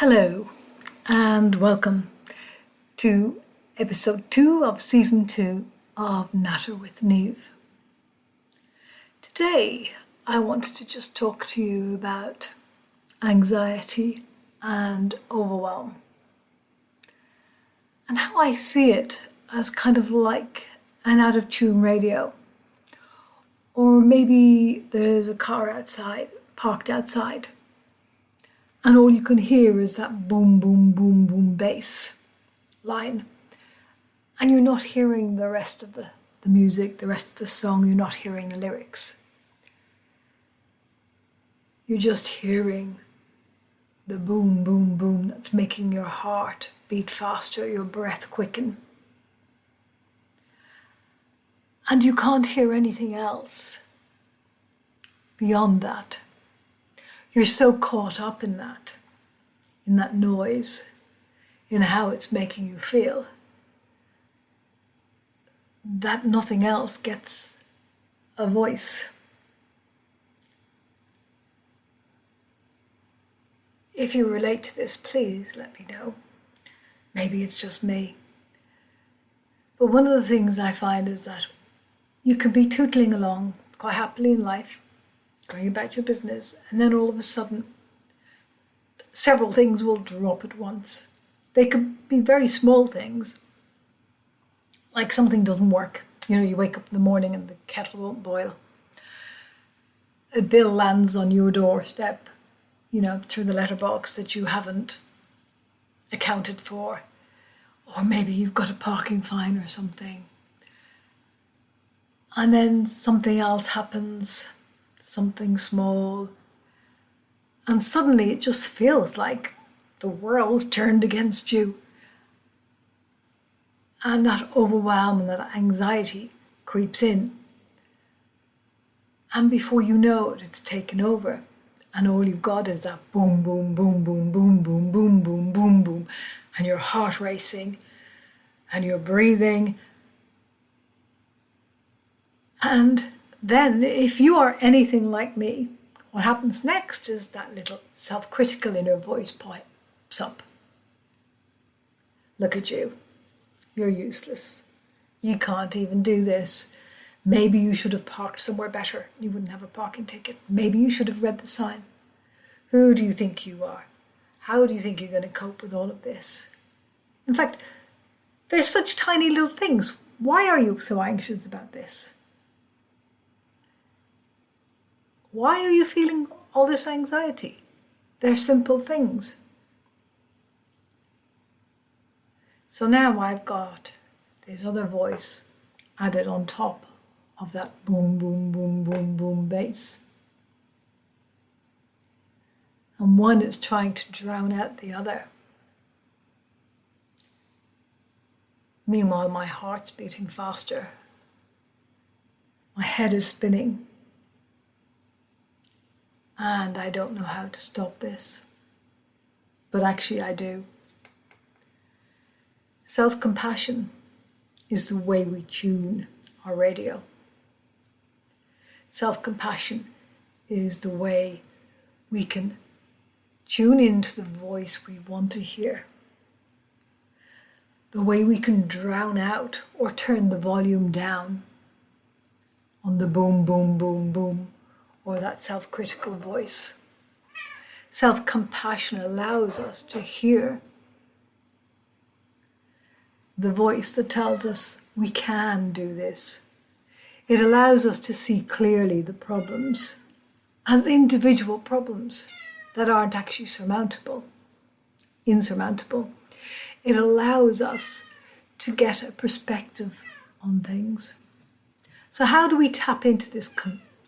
Hello and welcome to episode 2 of season 2 of Natter with Niamh. Today I wanted to just talk to you about anxiety and overwhelm and how I see it as kind of like an out of tune radio, or maybe there's a car outside, parked outside, and all you can hear is that boom, boom, boom, boom bass line. And you're not hearing the rest of the music, the rest of the song, you're not hearing the lyrics. You're just hearing the boom, boom, boom that's making your heart beat faster, your breath quicken. And you can't hear anything else beyond that. You're so caught up in that noise, in how it's making you feel, that nothing else gets a voice. If you relate to this, please let me know. Maybe it's just me. But one of the things I find is that you can be tootling along quite happily in life, going about your business, and then all of a sudden several things will drop at once. They could be very small things, like something doesn't work. You wake up in the morning and the kettle won't boil. A bill lands on your doorstep, through the letterbox that you haven't accounted for. Or maybe you've got a parking fine or something. And then something else happens, something small, and suddenly it just feels like the world's turned against you. And that overwhelm and that anxiety creeps in. And before you know it, it's taken over. And all you've got is that boom, boom, boom, boom, boom, boom, boom, boom, boom, boom. And your heart racing, and you're breathing. And then, if you are anything like me, what happens next is that little self-critical inner voice pipes up. Look at you. You're useless. You can't even do this. Maybe you should have parked somewhere better. You wouldn't have a parking ticket. Maybe you should have read the sign. Who do you think you are? How do you think you're going to cope with all of this? In fact, there's such tiny little things. Why are you so anxious about this? Why are you feeling all this anxiety? They're simple things. So now I've got this other voice added on top of that boom, boom, boom, boom, boom bass. And one is trying to drown out the other. Meanwhile, my heart's beating faster. My head is spinning. And I don't know how to stop this. But actually I do. Self-compassion is the way we tune our radio. Self-compassion is the way we can tune into the voice we want to hear. The way we can drown out or turn the volume down on the boom, boom, boom, boom, or that self-critical voice. Self-compassion allows us to hear the voice that tells us we can do this. It allows us to see clearly the problems as individual problems that aren't actually insurmountable. It allows us to get a perspective on things. So how do we tap into this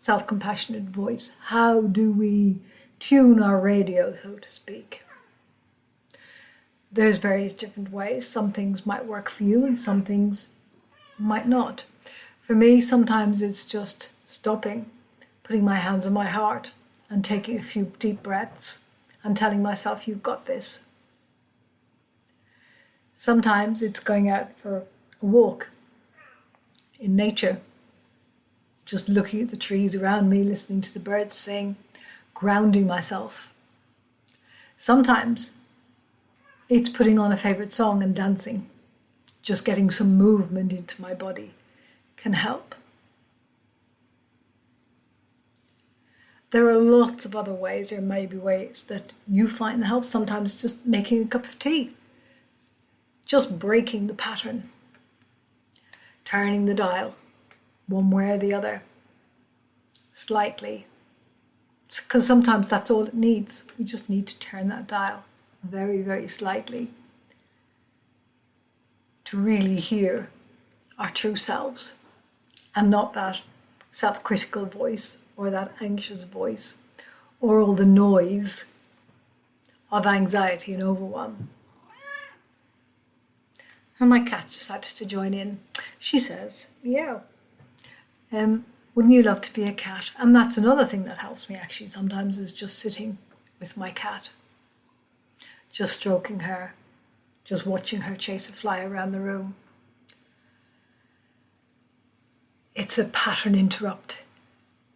self-compassionate voice? How do we tune our radio, so to speak? There's various different ways. Some things might work for you and some things might not. For me, sometimes it's just stopping, putting my hands on my heart and taking a few deep breaths and telling myself, you've got this. Sometimes it's going out for a walk in nature, just looking at the trees around me, listening to the birds sing, grounding myself. Sometimes It's putting on a favourite song and dancing. Just getting some movement into my body can help. There are lots of other ways. There may be ways that you find help. Sometimes just making a cup of tea. Just breaking the pattern. Turning the dial, one way or the other, slightly. Because sometimes that's all it needs. We just need to turn that dial very, very slightly to really hear our true selves and not that self-critical voice or that anxious voice or all the noise of anxiety and overwhelm. And my cat decided to join in. She says, meow. Wouldn't you love to be a cat? And that's another thing that helps me actually sometimes, is just sitting with my cat, just stroking her, just watching her chase a fly around the room. It's a pattern interrupt.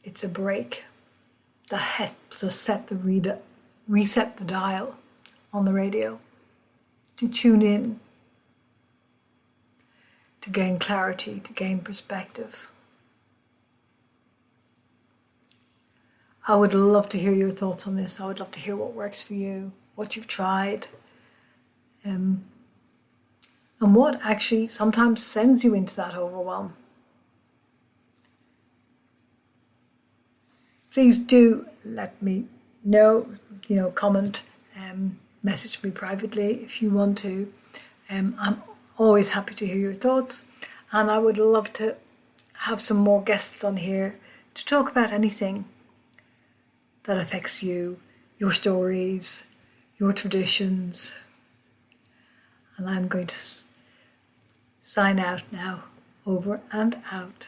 It's a break that helps us reset the dial on the radio, to tune in, to gain clarity, to gain perspective. I would love to hear your thoughts on this. I would love to hear what works for you, what you've tried, and what actually sometimes sends you into that overwhelm. Please do let me know, comment, message me privately if you want to. I'm always happy to hear your thoughts, and I would love to have some more guests on here to talk about anything that affects you, your stories, your traditions. And I'm going to sign out now. Over and out.